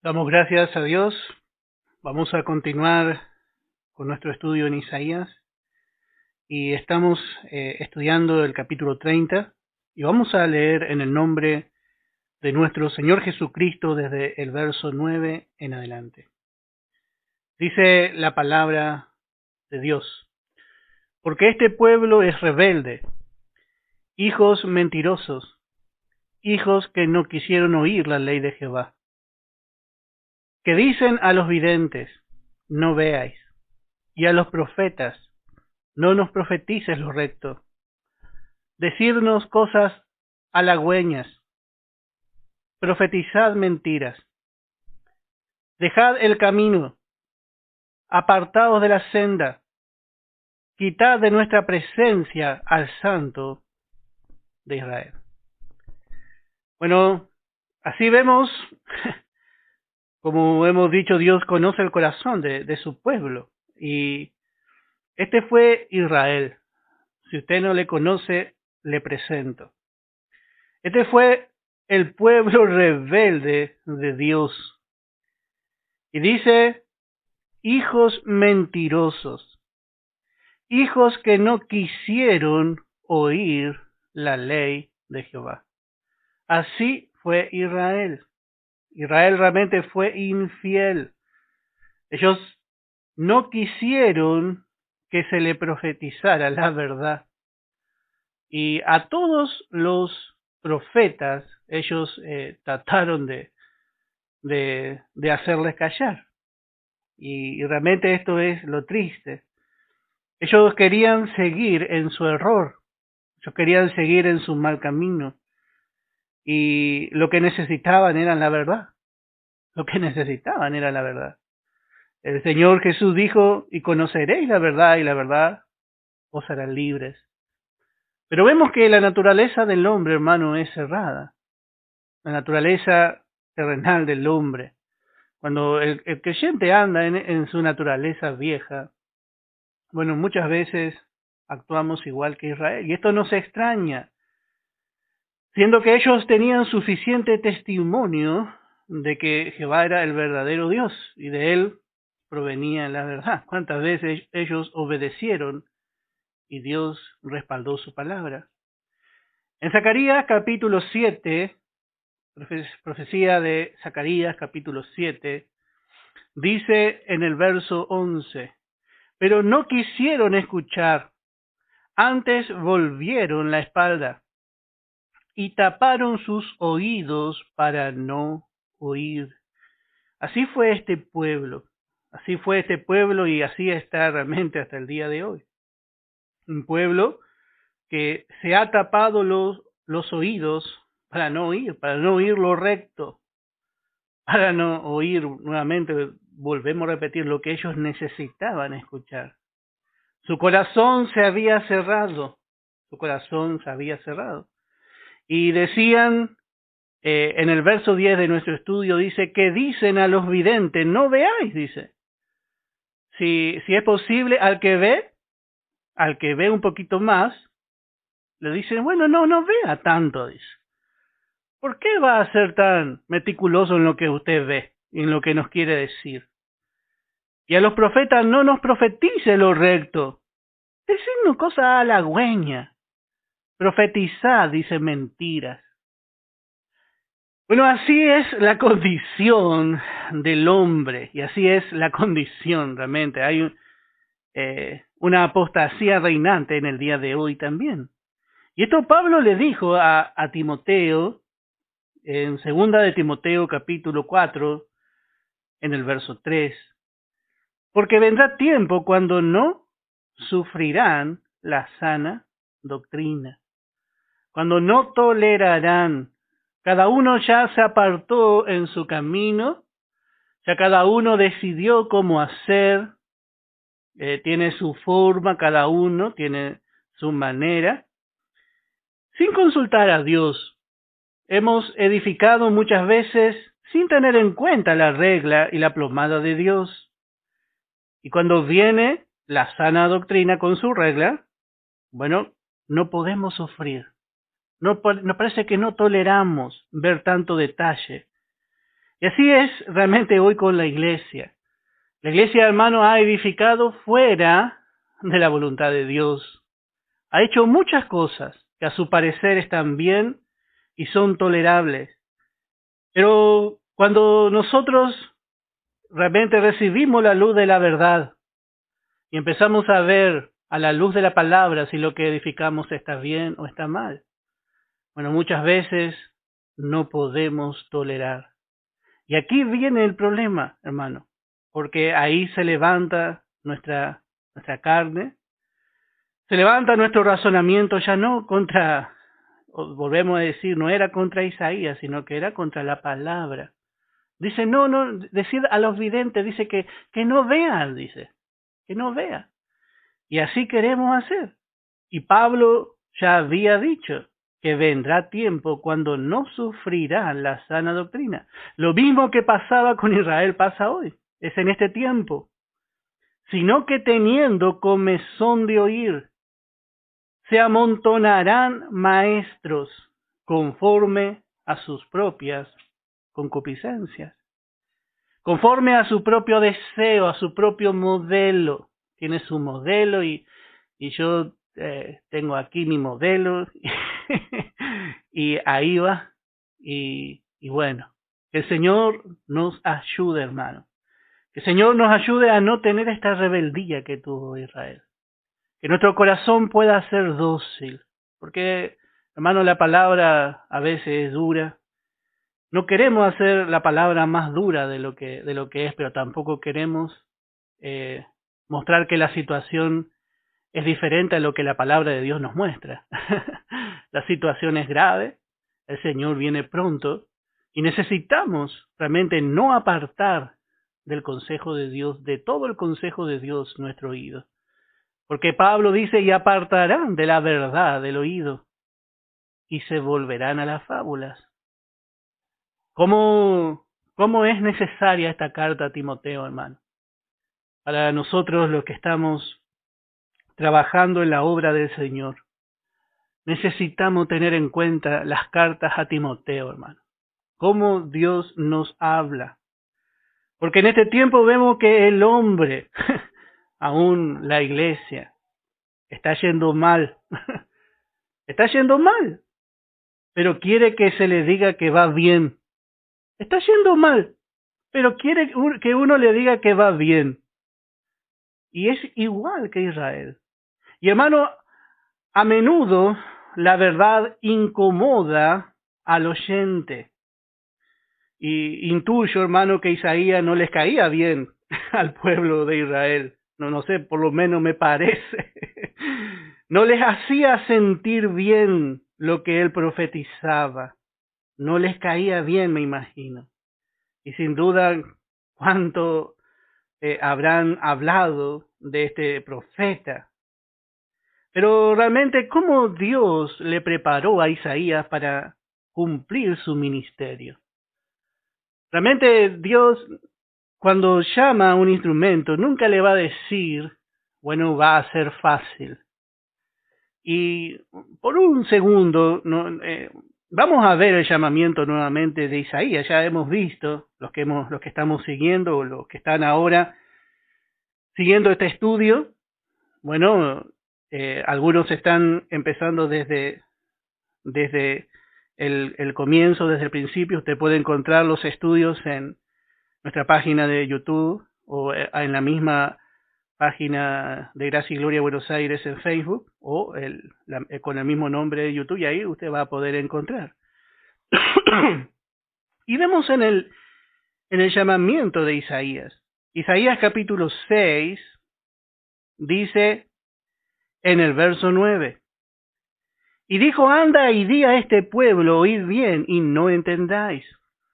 Damos gracias a Dios. Vamos a continuar con nuestro estudio en Isaías y estamos estudiando el capítulo 30 y vamos a leer en el nombre de nuestro Señor Jesucristo desde el verso 9 en adelante. Dice la palabra de Dios: porque este pueblo es rebelde, hijos mentirosos, hijos que no quisieron oír la ley de Jehová, que dicen a los videntes: no veáis, y a los profetas: no nos profetices lo recto. Decirnos cosas halagüeñas, profetizad mentiras. Dejad el camino, apartaos de la senda, quitad de nuestra presencia al Santo de Israel. Bueno, así vemos, como hemos dicho, Dios conoce el corazón de su pueblo. Y este fue Israel. Si usted no le conoce, le presento. Este fue el pueblo rebelde de Dios. Y dice: hijos mentirosos, hijos que no quisieron oír la ley de Jehová. Así fue Israel. Israel realmente fue infiel. Ellos no quisieron que se le profetizara la verdad. Y a todos los profetas ellos trataron de hacerles callar. Y realmente esto es lo triste. Ellos querían seguir en su error. Ellos querían seguir en su mal camino. Y lo que necesitaban era la verdad. Lo que necesitaban era la verdad. El Señor Jesús dijo: y conoceréis la verdad, y la verdad os hará libres. Pero vemos que la naturaleza del hombre, hermano, es cerrada. La naturaleza terrenal del hombre. Cuando el creyente anda en su naturaleza vieja, bueno, muchas veces actuamos igual que Israel. Y esto nos extraña, siendo que ellos tenían suficiente testimonio de que Jehová era el verdadero Dios y de él provenía la verdad. ¿Cuántas veces ellos obedecieron y Dios respaldó su palabra? En Zacarías capítulo 7, profecía de Zacarías capítulo 7, dice en el verso 11: pero no quisieron escuchar, antes volvieron la espalda y taparon sus oídos para no oír. Así fue este pueblo, y así está realmente hasta el día de hoy. Un pueblo que se ha tapado los oídos para no oír lo recto, para no oír nuevamente, volvemos a repetir, lo que ellos necesitaban escuchar. Su corazón se había cerrado. Y decían, en el verso 10 de nuestro estudio, dice que dicen a los videntes: no veáis, dice. Si es posible, al que ve un poquito más, le dicen: bueno, no vea tanto, dice. ¿Por qué va a ser tan meticuloso en lo que usted ve y en lo que nos quiere decir? Y a los profetas: no nos profetice lo recto. Decidnos cosas halagüeñas. Profetizad, dice, mentiras. Bueno, así es la condición del hombre, y así es la condición realmente. Hay una apostasía reinante en el día de hoy también. Y esto Pablo le dijo a Timoteo, en 2 de Timoteo capítulo 4, en el verso 3. Porque vendrá tiempo cuando no sufrirán la sana doctrina, cuando no tolerarán. Cada uno ya se apartó en su camino, ya cada uno decidió cómo hacer, tiene su forma, cada uno tiene su manera, sin consultar a Dios. Hemos edificado muchas veces sin tener en cuenta la regla y la plomada de Dios. Y cuando viene la sana doctrina con su regla, bueno, no podemos sufrir. Nos parece que no toleramos ver tanto detalle. Y así es realmente hoy con la iglesia. La iglesia, hermano, ha edificado fuera de la voluntad de Dios. Ha hecho muchas cosas que a su parecer están bien y son tolerables. Pero cuando nosotros realmente recibimos la luz de la verdad y empezamos a ver a la luz de la palabra si lo que edificamos está bien o está mal, bueno, muchas veces no podemos tolerar. Y aquí viene el problema, hermano, porque ahí se levanta nuestra carne, se levanta nuestro razonamiento ya no contra, volvemos a decir, no era contra Isaías, sino que era contra la palabra. Dice, no, decir a los videntes, dice que no vean, dice, que no vean. Y así queremos hacer. Y Pablo ya había dicho que vendrá tiempo cuando no sufrirán la sana doctrina. Lo mismo que pasaba con Israel pasa hoy, es en este tiempo. Sino que teniendo comezón de oír, se amontonarán maestros conforme a sus propias concupiscencias, conforme a su propio deseo, a su propio modelo. Tiene su modelo y yo tengo aquí mi modelo y ahí va. Y bueno, que el Señor nos ayude, hermano. Que el Señor nos ayude a no tener esta rebeldía que tuvo Israel. Que nuestro corazón pueda ser dócil. Porque, hermano, la palabra a veces es dura. No queremos hacer la palabra más dura de lo que es, pero tampoco queremos mostrar que la situación es diferente a lo que la palabra de Dios nos muestra. La situación es grave, el Señor viene pronto y necesitamos realmente no apartar del consejo de Dios, de todo el consejo de Dios, nuestro oído. Porque Pablo dice, y apartarán de la verdad del oído y se volverán a las fábulas. ¿Cómo es necesaria esta carta a Timoteo, hermano? Para nosotros los que estamos trabajando en la obra del Señor, necesitamos tener en cuenta las cartas a Timoteo, hermano. Cómo Dios nos habla. Porque en este tiempo vemos que el hombre, aún la iglesia, está yendo mal. Está yendo mal. Pero quiere que se le diga que va bien. Está yendo mal. Pero quiere que uno le diga que va bien. Y es igual que Israel. Y hermano, a menudo la verdad incomoda al oyente. Y intuyo, hermano, que Isaías no les caía bien al pueblo de Israel. No sé, por lo menos me parece. No les hacía sentir bien lo que él profetizaba. No les caía bien, me imagino. Y sin duda, cuánto habrán hablado de este profeta. Pero realmente, ¿cómo Dios le preparó a Isaías para cumplir su ministerio? Realmente Dios, cuando llama a un instrumento, nunca le va a decir, bueno, va a ser fácil. Y por un segundo, vamos a ver el llamamiento nuevamente de Isaías. Ya hemos visto, los que estamos siguiendo, o los que están ahora siguiendo este estudio, bueno, algunos están empezando desde el comienzo, desde el principio. Usted puede encontrar los estudios en nuestra página de YouTube o en la misma página de Gracia y Gloria Buenos Aires en Facebook o con el mismo nombre de YouTube, y ahí usted va a poder encontrar. Y vemos en el llamamiento de Isaías. Isaías capítulo 6 dice en el verso 9: y dijo, anda y di a este pueblo, oíd bien y no entendáis.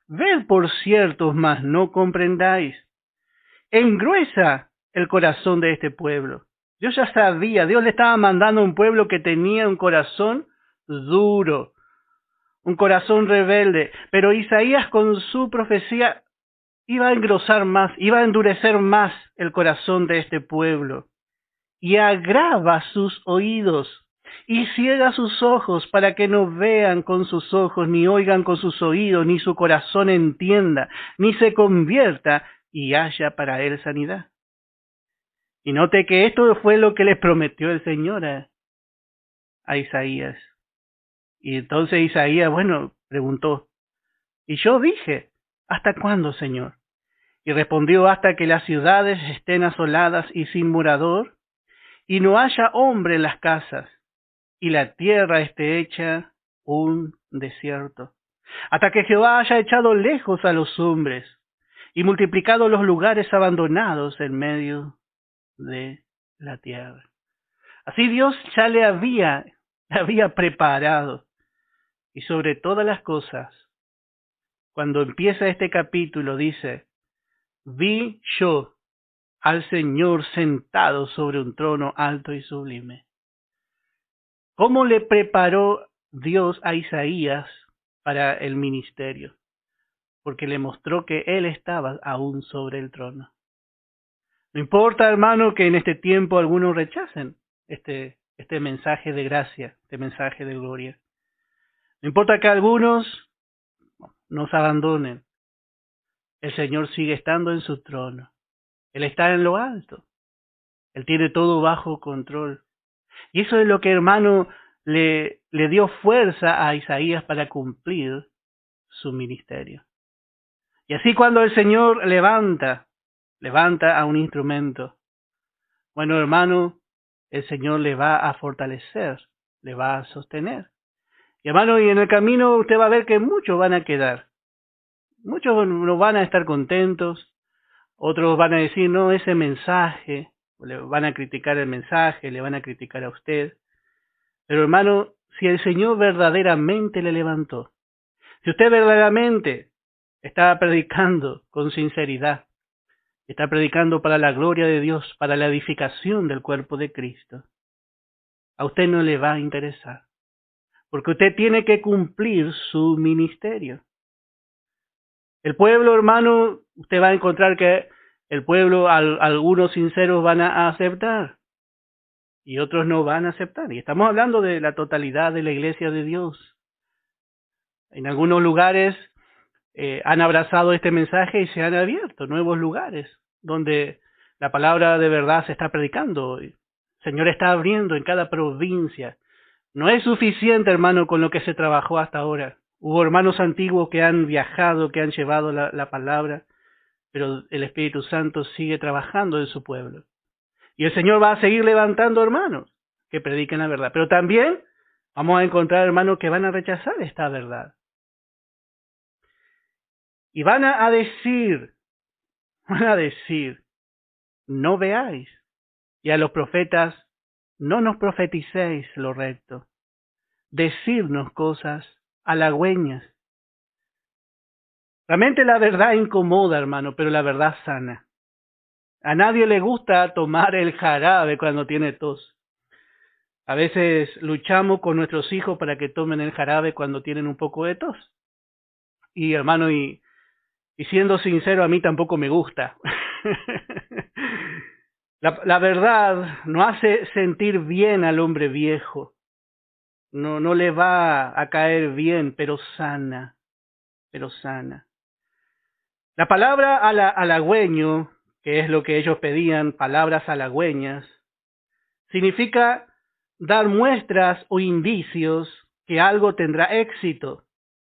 Ved por cierto, mas no comprendáis. Engruesa el corazón de este pueblo. Dios ya sabía, Dios le estaba mandando a un pueblo que tenía un corazón duro, un corazón rebelde. Pero Isaías con su profecía iba a engrosar más, iba a endurecer más el corazón de este pueblo. Y agrava sus oídos. y ciega sus ojos para que no vean con sus ojos, ni oigan con sus oídos, ni su corazón entienda, ni se convierta y haya para él sanidad. Y note que esto fue lo que le prometió el Señor a Isaías. Y entonces Isaías, preguntó, y yo dije, ¿hasta cuándo, Señor? Y respondió, hasta que las ciudades estén asoladas y sin morador, y no haya hombre en las casas, y la tierra esté hecha un desierto, hasta que Jehová haya echado lejos a los hombres, y multiplicado los lugares abandonados en medio de la tierra. Así Dios ya le había preparado, y sobre todas las cosas, cuando empieza este capítulo dice, vi yo al Señor sentado sobre un trono alto y sublime. ¿Cómo le preparó Dios a Isaías para el ministerio? Porque le mostró que Él estaba aún sobre el trono. No importa, hermano, que en este tiempo algunos rechacen este mensaje de gracia, este mensaje de gloria. No importa que algunos nos abandonen. El Señor sigue estando en su trono. Él está en lo alto. Él tiene todo bajo control. Y eso es lo que, hermano, le dio fuerza a Isaías para cumplir su ministerio. Y así cuando el Señor levanta a un instrumento, bueno, hermano, el Señor le va a fortalecer, le va a sostener. Y hermano, y en el camino usted va a ver que muchos van a quedar. Muchos no van a estar contentos, otros van a decir, no, ese mensaje, le van a criticar el mensaje, le van a criticar a usted. Pero hermano, si el Señor verdaderamente le levantó, si usted verdaderamente está predicando con sinceridad, está predicando para la gloria de Dios, para la edificación del cuerpo de Cristo, a usted no le va a interesar, porque usted tiene que cumplir su ministerio. El pueblo, hermano, usted va a encontrar que el pueblo, algunos sinceros van a aceptar y otros no van a aceptar. Y estamos hablando de la totalidad de la iglesia de Dios. En algunos lugares han abrazado este mensaje y se han abierto nuevos lugares donde la palabra de verdad se está predicando. El Señor está abriendo en cada provincia. No es suficiente, hermano, con lo que se trabajó hasta ahora. Hubo hermanos antiguos que han viajado, que han llevado la palabra, pero el Espíritu Santo sigue trabajando en su pueblo. Y el Señor va a seguir levantando hermanos que prediquen la verdad. Pero también vamos a encontrar hermanos que van a rechazar esta verdad. Y van a decir, no veáis. Y a los profetas, no nos profeticéis lo recto. Decirnos cosas halagüeñas. Realmente la verdad incomoda, hermano, pero la verdad sana. A nadie le gusta tomar el jarabe cuando tiene tos. A veces luchamos con nuestros hijos para que tomen el jarabe cuando tienen un poco de tos. Y hermano, y siendo sincero, a mí tampoco me gusta. La verdad no hace sentir bien al hombre viejo. No le va a caer bien, pero sana. La palabra halagüeño, que es lo que ellos pedían, palabras halagüeñas, significa dar muestras o indicios que algo tendrá éxito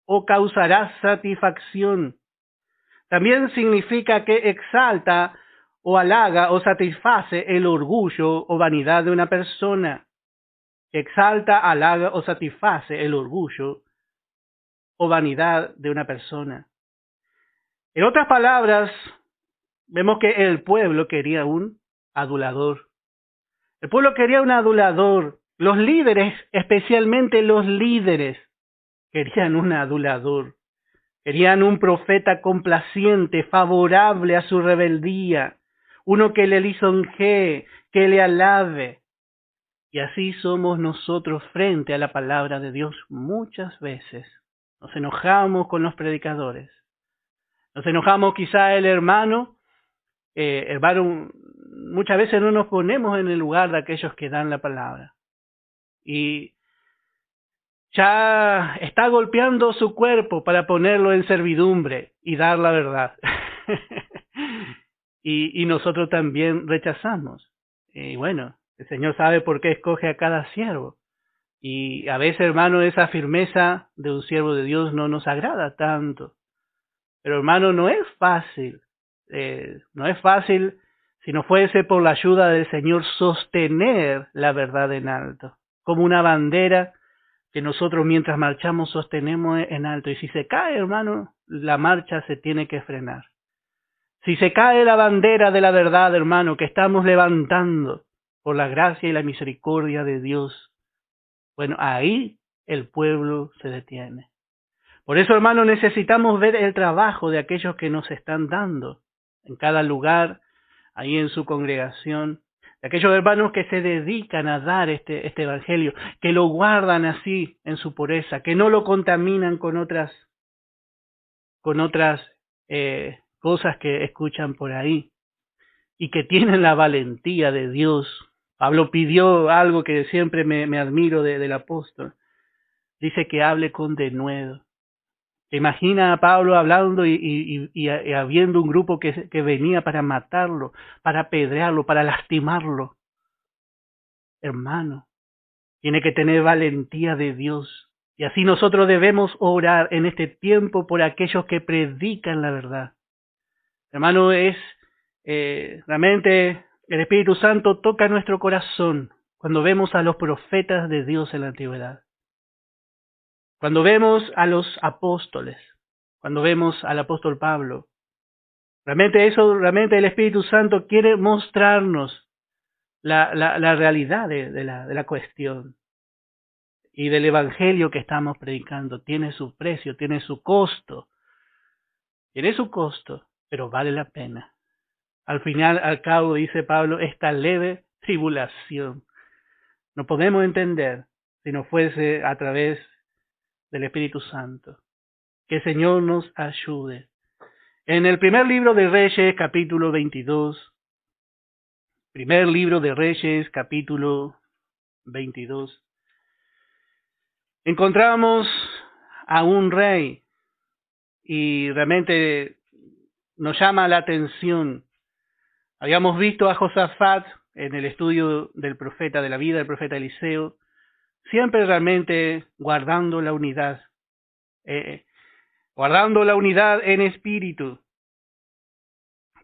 o causará satisfacción. También significa que exalta o halaga o satisface el orgullo o vanidad de una persona. Exalta, halaga o satisface el orgullo o vanidad de una persona. En otras palabras, vemos que el pueblo quería un adulador. El pueblo quería un adulador. Los líderes, especialmente los líderes, querían un adulador. Querían un profeta complaciente, favorable a su rebeldía, uno que le lisonjee, que le alabe. Y así somos nosotros frente a la palabra de Dios muchas veces. Nos enojamos con los predicadores. Nos enojamos quizá el hermano, muchas veces no nos ponemos en el lugar de aquellos que dan la palabra. y ya está golpeando su cuerpo para ponerlo en servidumbre y dar la verdad. y nosotros también rechazamos. Y bueno, el Señor sabe por qué escoge a cada siervo. Y a veces, hermano, esa firmeza de un siervo de Dios no nos agrada tanto. Pero, hermano, no es fácil. No es fácil, si no fuese por la ayuda del Señor, sostener la verdad en alto. Como una bandera que nosotros mientras marchamos sostenemos en alto. Y si se cae, hermano, la marcha se tiene que frenar. Si se cae la bandera de la verdad, hermano, que estamos levantando por la gracia y la misericordia de Dios, bueno, ahí el pueblo se detiene. Por eso, hermano, necesitamos ver el trabajo de aquellos que nos están dando en cada lugar, ahí en su congregación, de aquellos hermanos que se dedican a dar este evangelio, que lo guardan así en su pureza, que no lo contaminan con otras cosas que escuchan por ahí y que tienen la valentía de Dios. Pablo pidió algo que siempre me admiro del apóstol. Dice que hable con denuedo. Imagina a Pablo hablando y habiendo un grupo que venía para matarlo, para apedrearlo, para lastimarlo. Hermano, tiene que tener valentía de Dios. Y así nosotros debemos orar en este tiempo por aquellos que predican la verdad. Hermano, realmente el Espíritu Santo toca nuestro corazón cuando vemos a los profetas de Dios en la antigüedad. Cuando vemos a los apóstoles, cuando vemos al apóstol Pablo, realmente el Espíritu Santo quiere mostrarnos la realidad de la cuestión y del evangelio que estamos predicando. Tiene su precio, tiene su costo, pero vale la pena. Al final, al cabo, dice Pablo, esta leve tribulación no podemos entender si no fuese a través del Espíritu Santo. Que el Señor nos ayude. En el primer libro de Reyes, capítulo 22, primer libro de Reyes, capítulo 22, encontramos a un rey y realmente nos llama la atención. Habíamos visto a Josafat en el estudio del profeta, de la vida del profeta Eliseo, siempre realmente guardando la unidad en espíritu.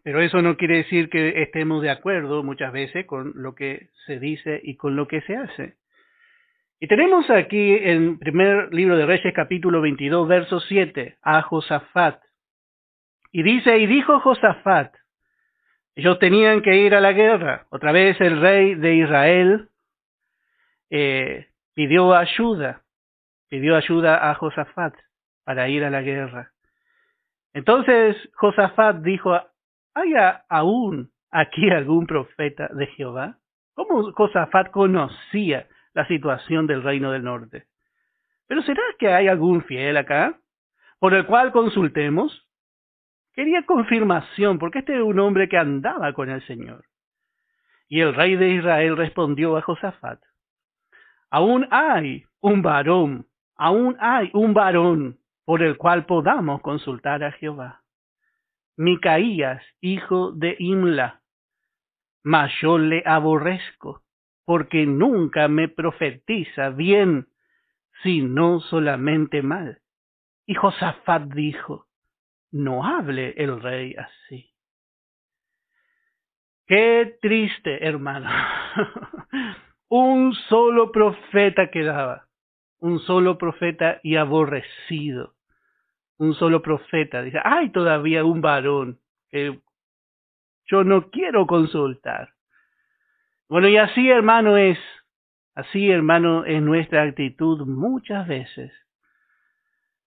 Pero eso no quiere decir que estemos de acuerdo muchas veces con lo que se dice y con lo que se hace. Y tenemos aquí en primer libro de Reyes, capítulo 22, verso 7, a Josafat. Y dice, y dijo Josafat, ellos tenían que ir a la guerra. Otra vez el rey de Israel pidió ayuda a Josafat para ir a la guerra. Entonces Josafat dijo, ¿hay aún aquí algún profeta de Jehová? ¿Cómo Josafat conocía la situación del reino del norte? ¿Pero será que hay algún fiel acá por el cual consultemos? Quería confirmación, porque este era un hombre que andaba con el Señor. Y el rey de Israel respondió a Josafat, aún hay un varón por el cual podamos consultar a Jehová. Micaías, hijo de Imla, mas yo le aborrezco, porque nunca me profetiza bien, sino solamente mal. Y Josafat dijo, no hable el rey así. Qué triste, hermano. Un solo profeta quedaba, un solo profeta y aborrecido. Un solo profeta. Dice, hay todavía un varón que yo no quiero consultar. Bueno, y así, hermano, es nuestra actitud muchas veces.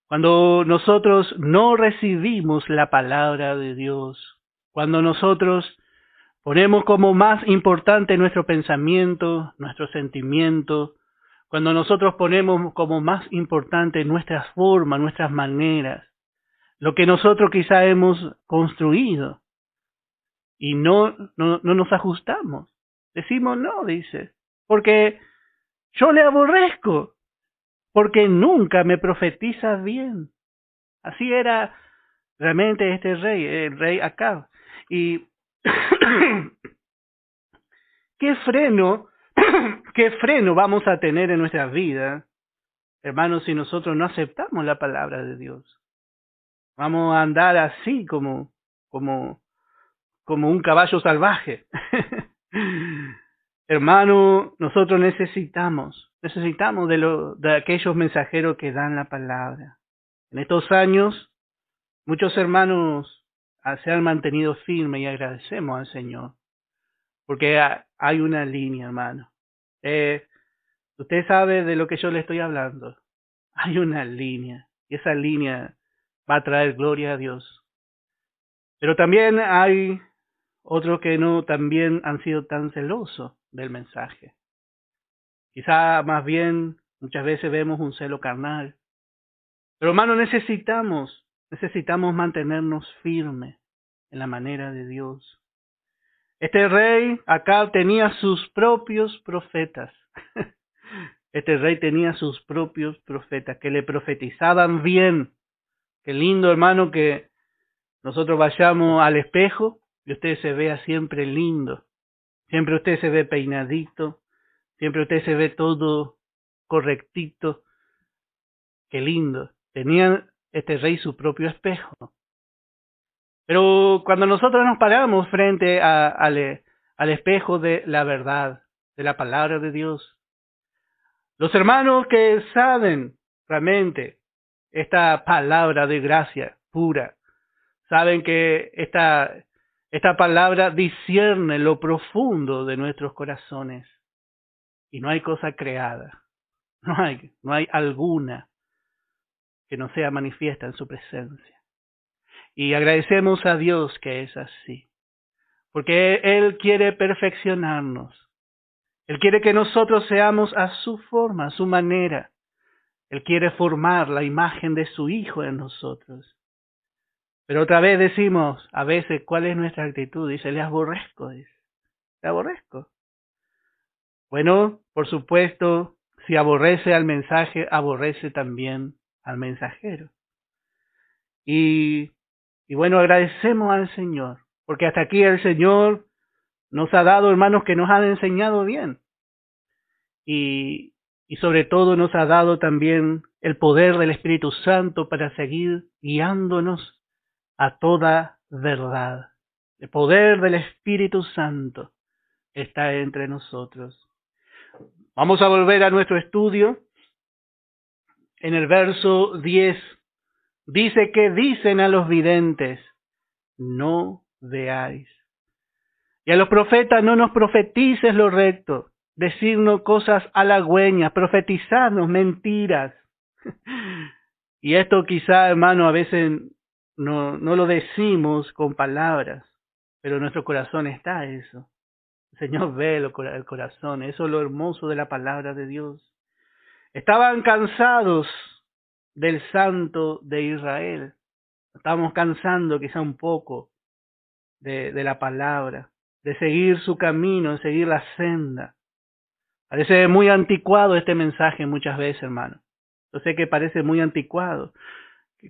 Cuando nosotros no recibimos la palabra de Dios, cuando nosotros ponemos como más importante nuestro pensamiento, nuestro sentimiento, cuando nosotros ponemos como más importante nuestras formas, nuestras maneras, lo que nosotros quizá hemos construido, y no nos ajustamos. Decimos no, dice, porque yo le aborrezco, porque nunca me profetiza bien. Así era realmente este rey, el rey Acab. Y ¿qué freno, qué freno vamos a tener en nuestras vidas, hermanos, si nosotros no aceptamos la palabra de Dios? Vamos a andar así como un caballo salvaje. Hermano, nosotros necesitamos de aquellos mensajeros que dan la palabra. En estos años, muchos hermanos se han mantenido firmes y agradecemos al Señor, porque hay una línea, hermano. Usted sabe de lo que yo le estoy hablando. Hay una línea, y esa línea va a traer gloria a Dios. Pero también hay otros que no también han sido tan celosos del mensaje. Quizá más bien muchas veces vemos un celo carnal. Pero hermano, necesitamos mantenernos firmes en la manera de Dios. Este rey acá tenía sus propios profetas. Este rey tenía sus propios profetas que le profetizaban bien. Qué lindo, hermano, que nosotros vayamos al espejo y usted se vea siempre lindo. Siempre usted se ve peinadito. Siempre usted se ve todo correctito. Qué lindo. Tenía este rey su propio espejo. Pero cuando nosotros nos paramos frente al espejo de la verdad, de la palabra de Dios, los hermanos que saben realmente esta palabra de gracia pura, saben que esta palabra discierne lo profundo de nuestros corazones. Y no hay cosa creada, no hay alguna que no sea manifiesta en su presencia. Y agradecemos a Dios que es así, porque Él quiere perfeccionarnos. Él quiere que nosotros seamos a su forma, a su manera. Él quiere formar la imagen de su Hijo en nosotros. Pero otra vez decimos, a veces, ¿cuál es nuestra actitud? Dice, le aborrezco, dice, le aborrezco. Bueno, por supuesto, si aborrece al mensaje, aborrece también al mensajero. Y bueno, agradecemos al Señor, porque hasta aquí el Señor nos ha dado hermanos que nos han enseñado bien. Y sobre todo nos ha dado también el poder del Espíritu Santo para seguir guiándonos a toda verdad. El poder del Espíritu Santo está entre nosotros. Vamos a volver a nuestro estudio. En el verso 10 dice que dicen a los videntes, no veáis. Y a los profetas, no nos profetices lo recto, decirnos cosas halagüeñas, profetizarnos mentiras. Y esto quizá, hermano, a veces no lo decimos con palabras, pero en nuestro corazón está eso. El Señor ve el corazón, eso es lo hermoso de la palabra de Dios. Estaban cansados del Santo de Israel. Estábamos cansando quizá un poco de la palabra, de seguir su camino, de seguir la senda. Parece muy anticuado este mensaje muchas veces, hermano. Yo sé que parece muy anticuado.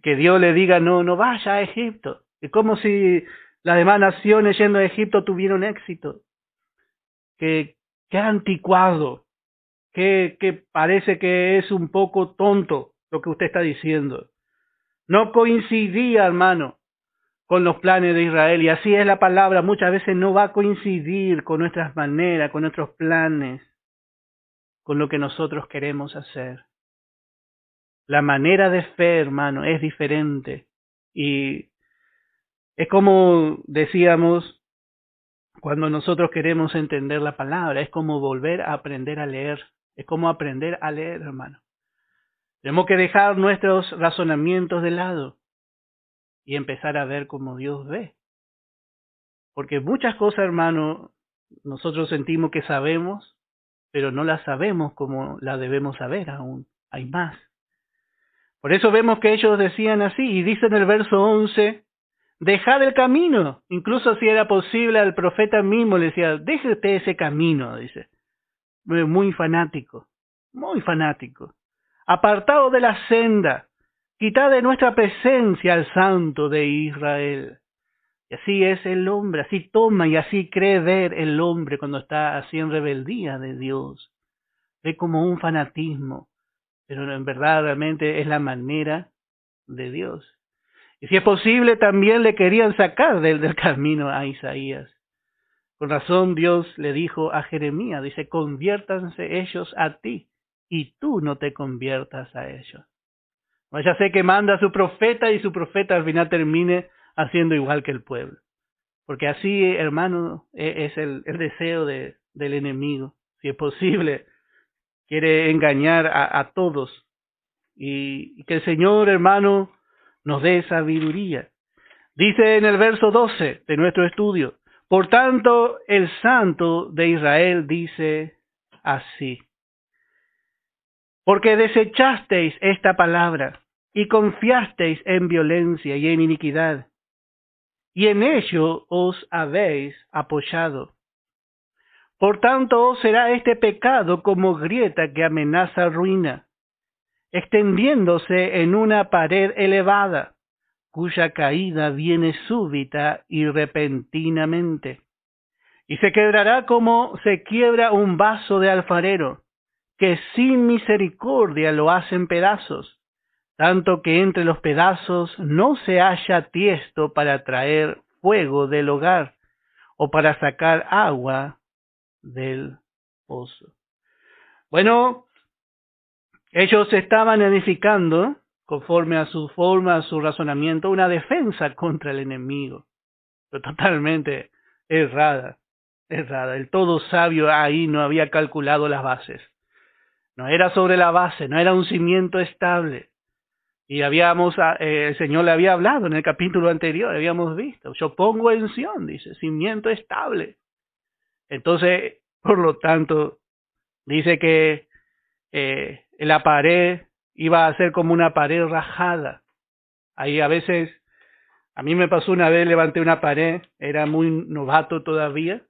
Que Dios le diga, no vaya a Egipto. Es como si las demás naciones yendo a Egipto tuvieron éxito. Que anticuado. Que parece que es un poco tonto lo que usted está diciendo. No coincidía, hermano, con los planes de Israel. Y así es la palabra. Muchas veces no va a coincidir con nuestras maneras, con nuestros planes, con lo que nosotros queremos hacer. La manera de fe, hermano, es diferente. Y es como decíamos, cuando nosotros queremos entender la palabra, es como volver a aprender a leer. Es como aprender a leer, hermano. Tenemos que dejar nuestros razonamientos de lado y empezar a ver como Dios ve. Porque muchas cosas, hermano, nosotros sentimos que sabemos, pero no las sabemos como las debemos saber aún. Hay más. Por eso vemos que ellos decían así, y dice en el verso 11, dejad el camino. Incluso si era posible, al profeta mismo le decía, déjate ese camino, dice. Muy fanático. muy fanático, apartado de la senda, quitad de nuestra presencia al Santo de Israel. Y así es el hombre, así toma y así cree ver el hombre cuando está así en rebeldía de Dios. Ve como un fanatismo, pero en verdad realmente es la manera de Dios. Y si es posible, también le querían sacar del camino a Isaías. Con razón Dios le dijo a Jeremías, dice, conviértanse ellos a ti, y tú no te conviertas a ellos. Vaya sé que manda a su profeta y su profeta al final termine haciendo igual que el pueblo. Porque así, hermano, es el deseo del enemigo. Si es posible, quiere engañar a todos. Y que el Señor, hermano, nos dé sabiduría. Dice en el verso 12 de nuestro estudio, por tanto, el Santo de Israel dice así, porque desechasteis esta palabra y confiasteis en violencia y en iniquidad, y en ello os habéis apoyado. Por tanto, os será este pecado como grieta que amenaza ruina, extendiéndose en una pared elevada, cuya caída viene súbita y repentinamente, y se quebrará como se quiebra un vaso de alfarero, que sin misericordia lo hacen pedazos, tanto que entre los pedazos no se halla tiesto para traer fuego del hogar, o para sacar agua del pozo. Bueno, ellos estaban edificando, conforme a su forma, a su razonamiento, una defensa contra el enemigo, pero totalmente errada. El todo sabio ahí no había calculado las bases. No era sobre la base, no era un cimiento estable. Y el Señor le había hablado en el capítulo anterior, habíamos visto, yo pongo en Sión, dice, cimiento estable. Entonces, por lo tanto, dice que la pared iba a ser como una pared rajada. Ahí a veces, a mí me pasó una vez, levanté una pared, era muy novato todavía,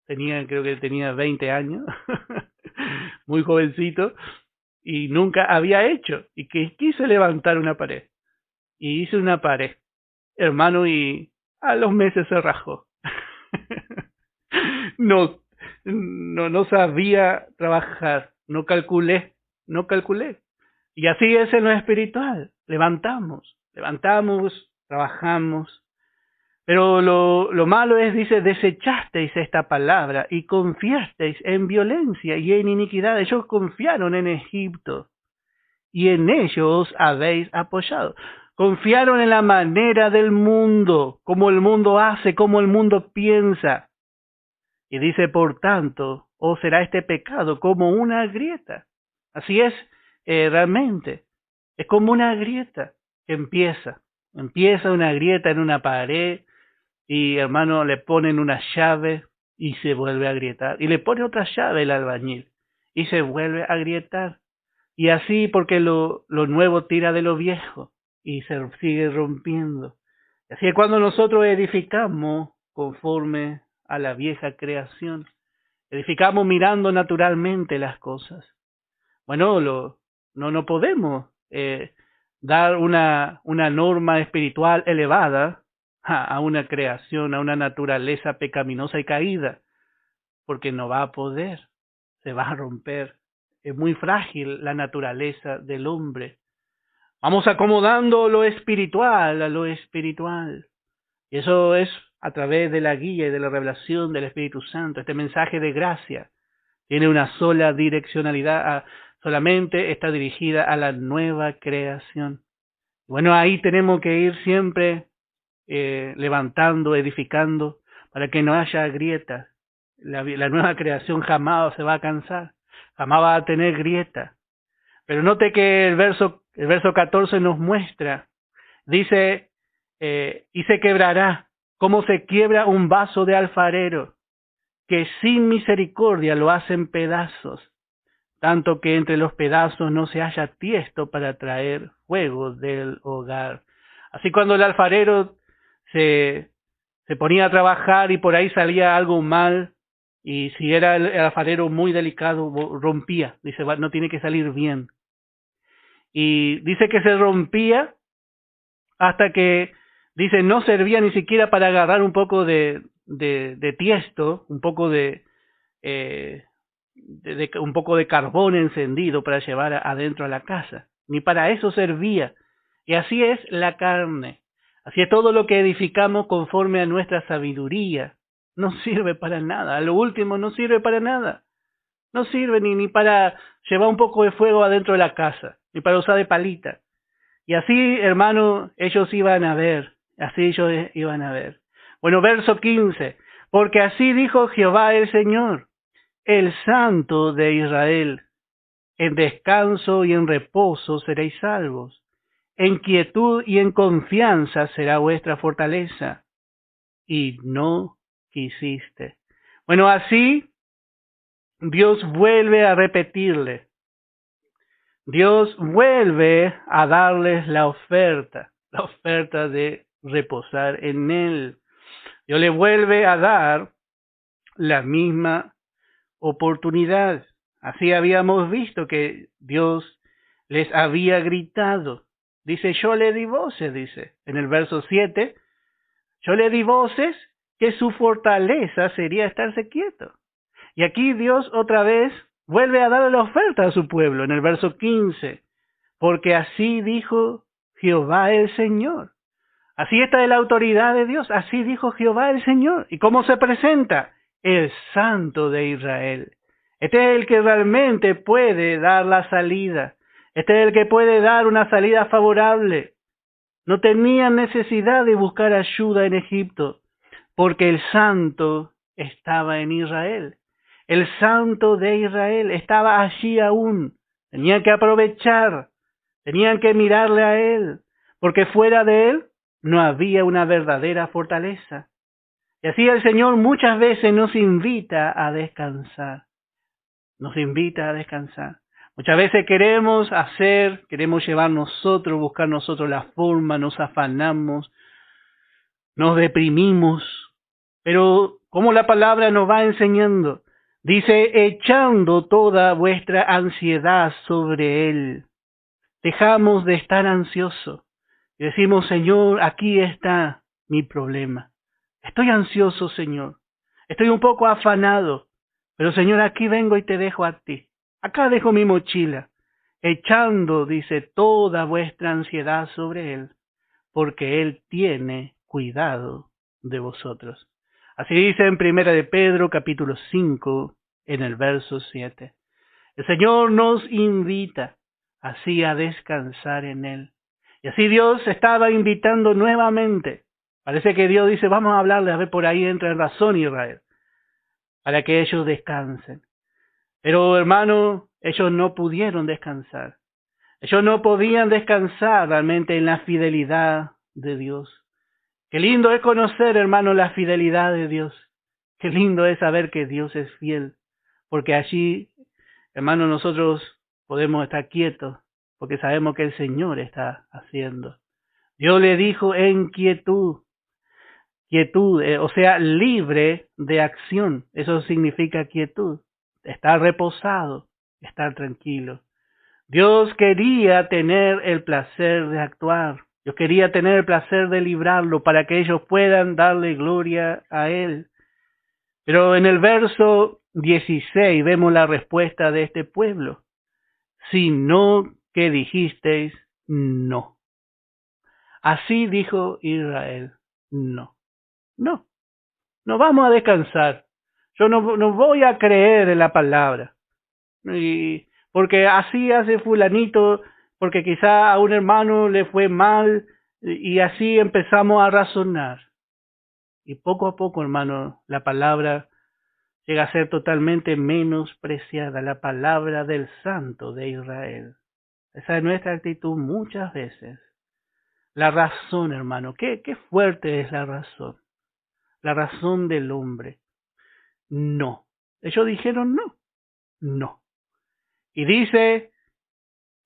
creo que tenía 20 años, muy jovencito, y nunca había hecho, y que quise levantar una pared, y hice una pared, hermano, y a los meses se rajó. No sabía trabajar, no calculé. Y así es en lo espiritual, levantamos, trabajamos, pero lo malo es, dice, desechasteis esta palabra y confiasteis en violencia y en iniquidad. Ellos confiaron en Egipto y en ellos habéis apoyado. Confiaron en la manera del mundo, como el mundo hace, como el mundo piensa. Y dice, por tanto, os será este pecado como una grieta. Así es, realmente, es como una grieta que empieza una grieta en una pared, y hermano, le ponen una llave y se vuelve a agrietar. Y le pone otra llave el albañil y se vuelve a agrietar. Y así porque lo nuevo tira de lo viejo y se sigue rompiendo. Así es cuando nosotros edificamos conforme a la vieja creación. Edificamos mirando naturalmente las cosas. Bueno, no podemos dar una norma espiritual elevada a una creación, a una naturaleza pecaminosa y caída, porque no va a poder, se va a romper. Es muy frágil la naturaleza del hombre. Vamos acomodando lo espiritual a lo espiritual. Y eso es a través de la guía y de la revelación del Espíritu Santo. Este mensaje de gracia tiene una sola direccionalidad, solamente está dirigida a la nueva creación. Bueno, ahí tenemos que ir siempre levantando, edificando, para que no haya grietas. La nueva creación jamás se va a cansar, jamás va a tener grietas. Pero note que el verso 14 nos muestra, dice, y se quebrará, como se quiebra un vaso de alfarero, que sin misericordia lo hacen pedazos, tanto que entre los pedazos no se haya tiesto para traer fuego del hogar. Así cuando el alfarero se ponía a trabajar y por ahí salía algo mal, y si era el alfarero muy delicado, rompía. Dice, no tiene que salir bien. Y dice que se rompía hasta que, dice, no servía ni siquiera para agarrar un poco de tiesto, un poco un poco de carbón encendido para llevar adentro a la casa. Ni para eso servía. Y así es la carne. Así es todo lo que edificamos conforme a nuestra sabiduría. No sirve para nada. A lo último no sirve para nada. No sirve ni para llevar un poco de fuego adentro de la casa, ni para usar de palita. Y así, hermano, ellos iban a ver. Así ellos iban a ver. Bueno, verso 15. Porque así dijo Jehová el Señor, el Santo de Israel: en descanso y en reposo seréis salvos. En quietud y en confianza será vuestra fortaleza. Y no quisiste. Bueno, así Dios vuelve a repetirle. Dios vuelve a darles la oferta de reposar en Él. Dios le vuelve a dar la misma oportunidad. Así habíamos visto que Dios les había gritado. Dice, yo le di voces, dice, en el verso 7, yo le di voces que su fortaleza sería estarse quieto. Y aquí Dios otra vez vuelve a darle la oferta a su pueblo, en el verso 15, porque así dijo Jehová el Señor. Así está la autoridad de Dios, así dijo Jehová el Señor. ¿Y cómo se presenta? El Santo de Israel. Este es el que realmente puede dar la salida. Este es el que puede dar una salida favorable. No tenían necesidad de buscar ayuda en Egipto, porque el Santo estaba en Israel. El Santo de Israel estaba allí aún. Tenían que aprovechar, tenían que mirarle a Él, porque fuera de Él no había una verdadera fortaleza. Y así el Señor muchas veces nos invita a descansar. Nos invita a descansar. Muchas veces queremos llevar nosotros, buscar nosotros la forma, nos afanamos, nos deprimimos. Pero como la palabra nos va enseñando, dice, echando toda vuestra ansiedad sobre Él. Dejamos de estar ansiosos. Y decimos, Señor, aquí está mi problema. Estoy ansioso, Señor. Estoy un poco afanado. Pero, Señor, aquí vengo y te dejo a ti. Acá dejo mi mochila. Echando, dice, toda vuestra ansiedad sobre Él, porque Él tiene cuidado de vosotros. Así dice en 1 de Pedro, capítulo 5, en el verso 7. El Señor nos invita así a descansar en Él. Y así Dios estaba invitando nuevamente. Parece que Dios dice, vamos a hablarle, a ver, por ahí entra en razón Israel, para que ellos descansen. Pero, hermano, ellos no pudieron descansar. Ellos no podían descansar realmente en la fidelidad de Dios. Qué lindo es conocer, hermano, la fidelidad de Dios. Qué lindo es saber que Dios es fiel. Porque allí, hermano, nosotros podemos estar quietos, porque sabemos que el Señor está haciendo. Dios le dijo en quietud, o sea, libre de acción. Eso significa quietud, estar reposado, estar tranquilo. Dios quería tener el placer de actuar. Dios quería tener el placer de librarlo para que ellos puedan darle gloria a Él. Pero en el verso 16 vemos la respuesta de este pueblo. Sino que dijisteis no. Así dijo Israel, no, no vamos a descansar. Yo no voy a creer en la palabra. Porque así hace fulanito, porque quizá a un hermano le fue mal, y así empezamos a razonar. Y poco a poco, hermano, la palabra llega a ser totalmente menospreciada, la palabra del Santo de Israel. Esa es nuestra actitud muchas veces. La razón, hermano, qué fuerte es la razón del hombre. No. Ellos dijeron no. Y dice,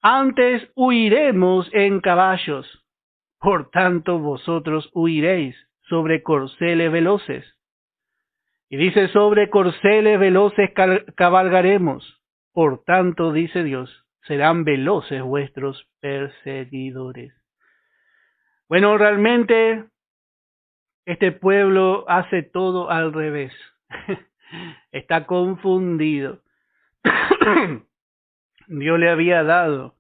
antes huiremos en caballos, por tanto vosotros huiréis sobre corceles veloces. Y dice, sobre corceles veloces cabalgaremos. Por tanto, dice Dios, serán veloces vuestros perseguidores. Bueno, realmente este pueblo hace todo al revés. Está confundido. Dios le había dado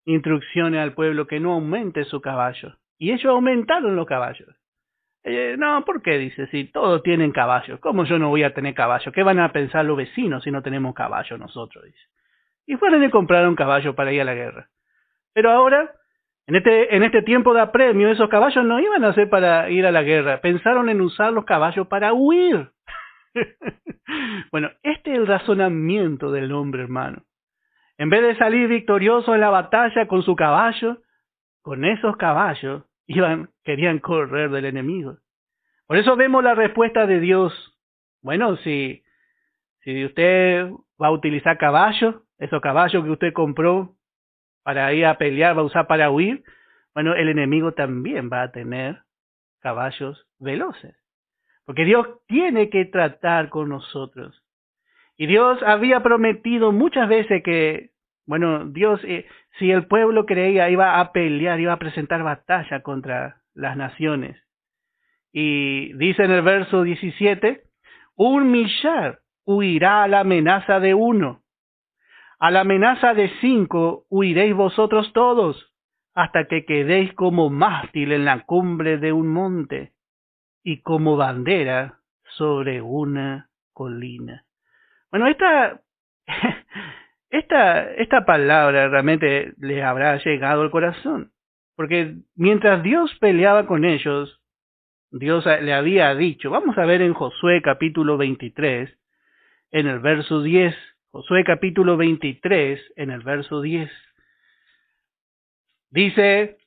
instrucciones al pueblo que no aumente su caballo. Y ellos aumentaron los caballos. No, ¿por qué? Dice, si todos tienen caballos, ¿cómo yo no voy a tener caballo? ¿Qué van a pensar los vecinos si no tenemos caballo nosotros? Dice. Y fueron y compraron caballos para ir a la guerra. Pero ahora, en este tiempo de apremio, esos caballos no iban a ser para ir a la guerra. Pensaron en usar los caballos para huir. Bueno, este es el razonamiento del hombre, hermano. En vez de salir victorioso en la batalla con su caballo, con esos caballos querían correr del enemigo. Por eso vemos la respuesta de Dios. Bueno, si usted va a utilizar caballos, esos caballos que usted compró para ir a pelear, va a usar para huir, bueno, el enemigo también va a tener caballos veloces. Porque Dios tiene que tratar con nosotros. Y Dios había prometido muchas veces que, bueno, Dios, si el pueblo creía, iba a pelear, iba a presentar batalla contra las naciones. Y dice en el verso 17, 1,000,000 huirá a la amenaza de 1. A la amenaza de 5 huiréis vosotros todos, hasta que quedéis como mástil en la cumbre de un monte y como bandera sobre una colina. Bueno, esta palabra realmente les habrá llegado al corazón, porque mientras Dios peleaba con ellos, Dios le había dicho, vamos a ver en Josué capítulo 23, en el verso 10, Josué capítulo 23, en el verso 10, dice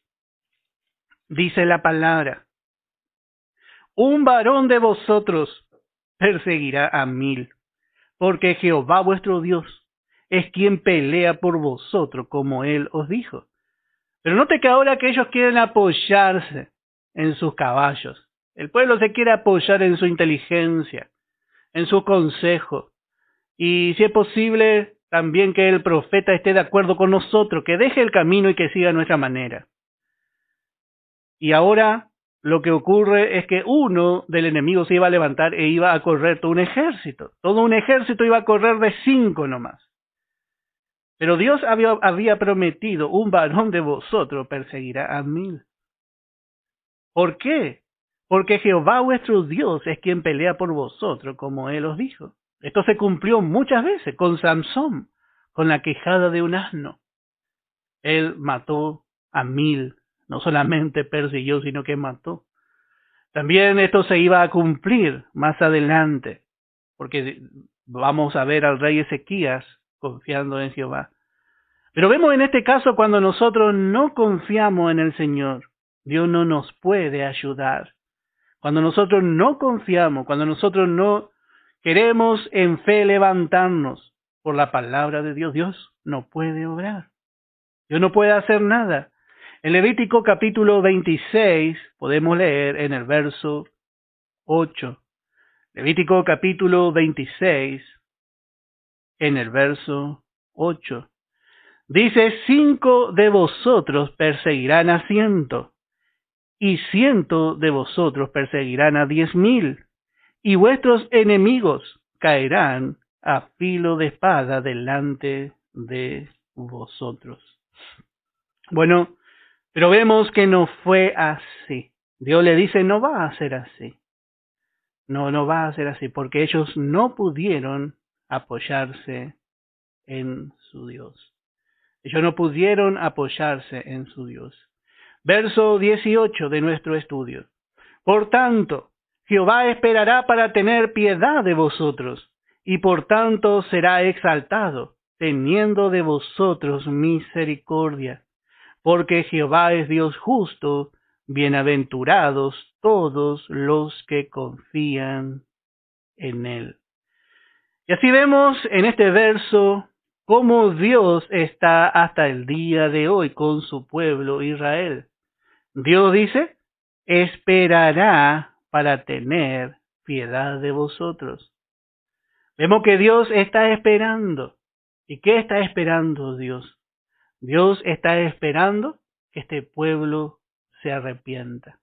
la palabra, un varón de vosotros perseguirá a 1,000, porque Jehová vuestro Dios es quien pelea por vosotros, como él os dijo. Pero note que ahora que ellos quieren apoyarse en sus caballos, el pueblo se quiere apoyar en su inteligencia, en su consejo, y si es posible, también que el profeta esté de acuerdo con nosotros, que deje el camino y que siga nuestra manera. Y ahora lo que ocurre es que uno del enemigo se iba a levantar e iba a correr todo un ejército. Todo un ejército iba a correr de 5 nomás. Pero Dios había prometido, un varón de vosotros perseguirá a 1,000. ¿Por qué? Porque Jehová vuestro Dios es quien pelea por vosotros, como él os dijo. Esto se cumplió muchas veces con Samsón, con la quejada de un asno. Él mató a 1,000, no solamente persiguió, sino que mató. También esto se iba a cumplir más adelante, porque vamos a ver al rey Ezequías confiando en Jehová. Pero vemos en este caso cuando nosotros no confiamos en el Señor, Dios no nos puede ayudar. Cuando nosotros no confiamos, cuando nosotros no queremos en fe levantarnos por la palabra de Dios, Dios no puede obrar. Dios no puede hacer nada. En Levítico capítulo 26 podemos leer en el verso 8. Levítico capítulo 26 en el verso 8. Dice, 5 de vosotros perseguirán a 100, y 100 de vosotros perseguirán a 10,000, y vuestros enemigos caerán a filo de espada delante de vosotros. Bueno, pero vemos que no fue así. Dios le dice, no va a ser así. No va a ser así, porque ellos no pudieron apoyarse en su Dios. Ellos no pudieron apoyarse en su Dios. Verso 18 de nuestro estudio. Por tanto, Jehová esperará para tener piedad de vosotros, y por tanto será exaltado, teniendo de vosotros misericordia. Porque Jehová es Dios justo, bienaventurados todos los que confían en él. Y así vemos en este verso cómo Dios está hasta el día de hoy con su pueblo Israel. Dios dice, esperará para tener piedad de vosotros. Vemos que Dios está esperando. ¿Y qué está esperando Dios? Dios está esperando que este pueblo se arrepienta.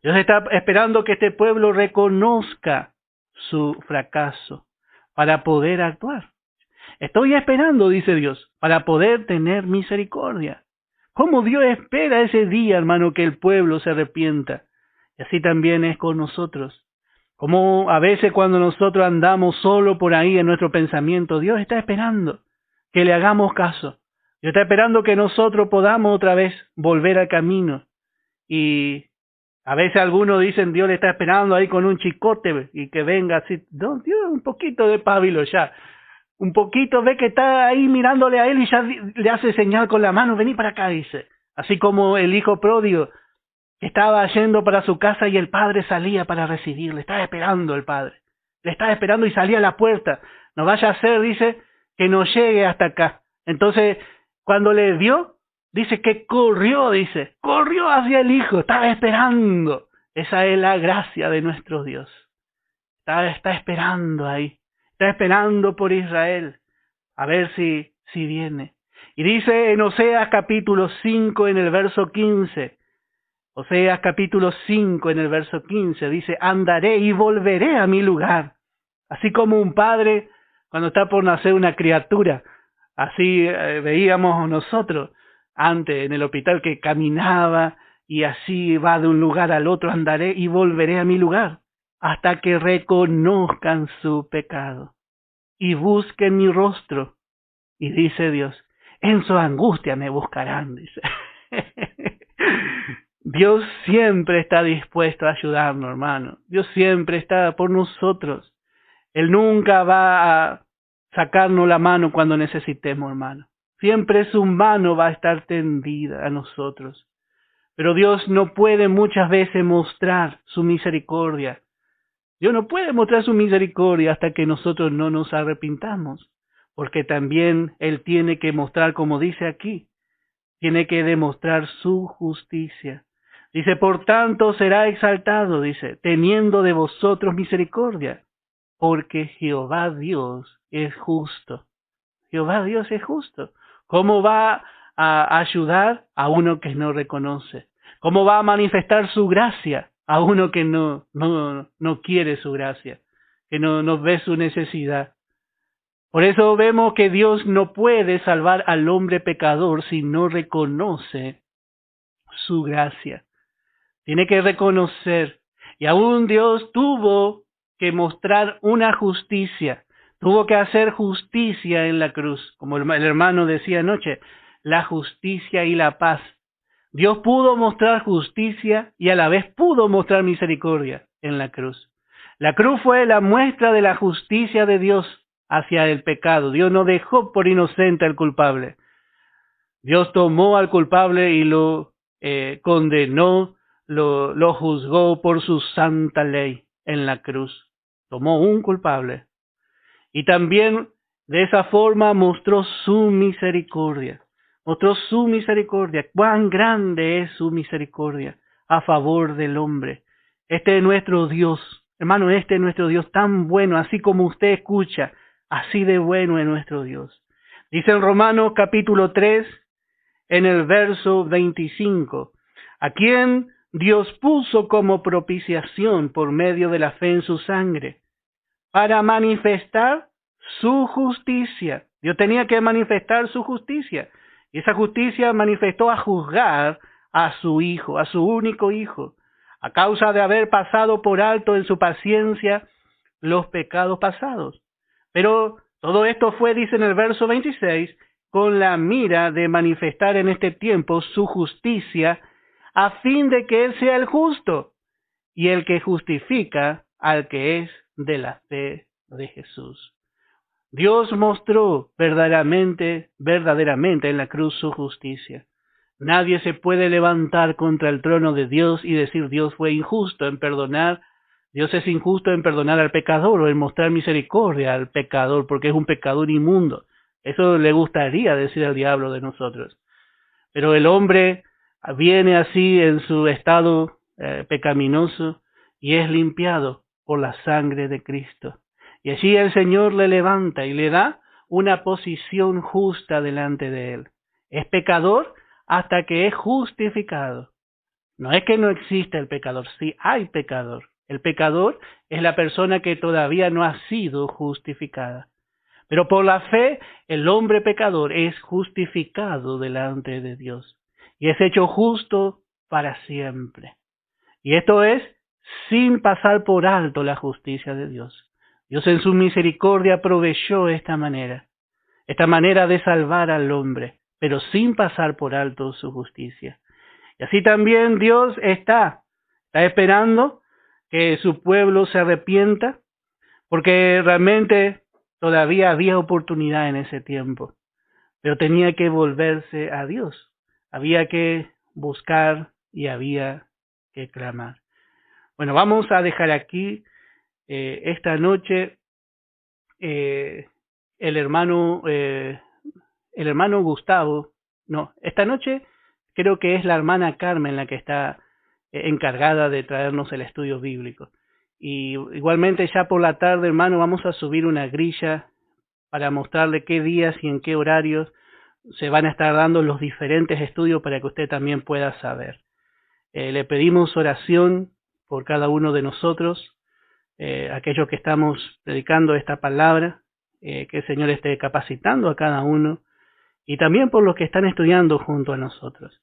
Dios está esperando que este pueblo reconozca su fracaso para poder actuar. Estoy esperando, dice Dios, para poder tener misericordia. ¿Cómo Dios espera ese día, hermano, que el pueblo se arrepienta? Y así también es con nosotros. Como a veces cuando nosotros andamos solo por ahí en nuestro pensamiento, Dios está esperando que le hagamos caso. Dios está esperando que nosotros podamos otra vez volver al camino. Y a veces algunos dicen, Dios le está esperando ahí con un chicote y que venga así. No, Dios, un poquito de pabilo ya. Un poquito ve que está ahí mirándole a él y ya le hace señal con la mano, vení para acá, dice. Así como el hijo pródigo que estaba yendo para su casa y el padre salía para recibirle. Estaba esperando el padre. Le estaba esperando y salía a la puerta. No vaya a ser, dice, que no llegue hasta acá. Entonces, cuando le vio, dice que corrió hacia el hijo, estaba esperando. Esa es la gracia de nuestro Dios. Está esperando ahí. Está esperando por Israel, a ver si viene. Y dice en Oseas capítulo 5 en el verso 15, Oseas capítulo 5 en el verso 15, dice, andaré y volveré a mi lugar. Así como un padre cuando está por nacer una criatura, así veíamos nosotros antes en el hospital que caminaba y así va de un lugar al otro, andaré y volveré a mi lugar, hasta que reconozcan su pecado y busquen mi rostro. Y dice Dios, en su angustia me buscarán, dice. Dios siempre está dispuesto a ayudarnos, hermano. Dios siempre está por nosotros. Él nunca va a sacarnos la mano cuando necesitemos, hermano. Siempre su mano va a estar tendida a nosotros. Pero Dios no puede muchas veces mostrar su misericordia. Dios no puede mostrar su misericordia hasta que nosotros no nos arrepintamos. Porque también Él tiene que mostrar, como dice aquí, tiene que demostrar su justicia. Dice, por tanto será exaltado, dice, teniendo de vosotros misericordia, porque Jehová Dios es justo. Jehová Dios es justo. ¿Cómo va a ayudar a uno que no reconoce? ¿Cómo va a manifestar su gracia a uno que no quiere su gracia, que no ve su necesidad? Por eso vemos que Dios no puede salvar al hombre pecador si no reconoce su gracia. Tiene que reconocer. Y aún Dios tuvo que mostrar una justicia. Tuvo que hacer justicia en la cruz. Como el hermano decía anoche, la justicia y la paz. Dios pudo mostrar justicia y a la vez pudo mostrar misericordia en la cruz. La cruz fue la muestra de la justicia de Dios hacia el pecado. Dios no dejó por inocente al culpable. Dios tomó al culpable y lo condenó, lo juzgó por su santa ley en la cruz. Tomó un culpable. Y también de esa forma mostró su misericordia. Mostró su misericordia. Cuán grande es su misericordia a favor del hombre. Este es nuestro Dios. Hermano, este es nuestro Dios tan bueno, así como usted escucha, así de bueno es nuestro Dios. Dice en Romanos capítulo 3, en el verso 25, a quien Dios puso como propiciación por medio de la fe en su sangre, para manifestar su justicia. Dios tenía que manifestar su justicia. Y esa justicia manifestó a juzgar a su hijo, a su único hijo, a causa de haber pasado por alto en su paciencia los pecados pasados. Pero todo esto fue, dice en el verso 26, con la mira de manifestar en este tiempo su justicia, a fin de que Él sea el justo y el que justifica al que es de la fe de Jesús. Dios mostró verdaderamente en la cruz su justicia. Nadie se puede levantar contra el trono de Dios y decir Dios fue injusto en perdonar. Dios es injusto en perdonar al pecador o en mostrar misericordia al pecador porque es un pecador inmundo. Eso le gustaría decir al diablo de nosotros. Pero el hombre viene así en su estado pecaminoso y es limpiado por la sangre de Cristo. Y allí el Señor le levanta y le da una posición justa delante de Él. Es pecador hasta que es justificado. No es que no exista el pecador, sí hay pecador. El pecador es la persona que todavía no ha sido justificada. Pero por la fe, el hombre pecador es justificado delante de Dios y es hecho justo para siempre. Y esto es sin pasar por alto la justicia de Dios. Dios en su misericordia proveyó esta manera de salvar al hombre, pero sin pasar por alto su justicia. Y así también Dios está esperando que su pueblo se arrepienta, porque realmente todavía había oportunidad en ese tiempo, pero tenía que volverse a Dios, había que buscar y había que clamar. Bueno, vamos a dejar aquí esta noche el hermano Gustavo, no, esta noche creo que es la hermana Carmen la que está encargada de traernos el estudio bíblico. Y igualmente ya por la tarde, hermano, vamos a subir una grilla para mostrarle qué días y en qué horarios se van a estar dando los diferentes estudios para que usted también pueda saber. Le pedimos oración por cada uno de nosotros, aquellos que estamos predicando esta palabra, que el Señor esté capacitando a cada uno, y también por los que están estudiando junto a nosotros.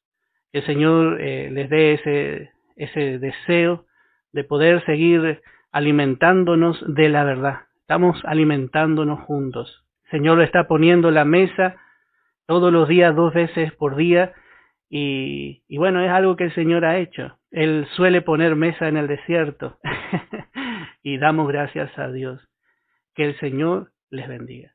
Que el Señor les dé ese deseo de poder seguir alimentándonos de la verdad. Estamos alimentándonos juntos. El Señor está poniendo la mesa todos los días, 2 veces por día, y bueno, es algo que el Señor ha hecho. Él suele poner mesa en el desierto y damos gracias a Dios. Que el Señor les bendiga.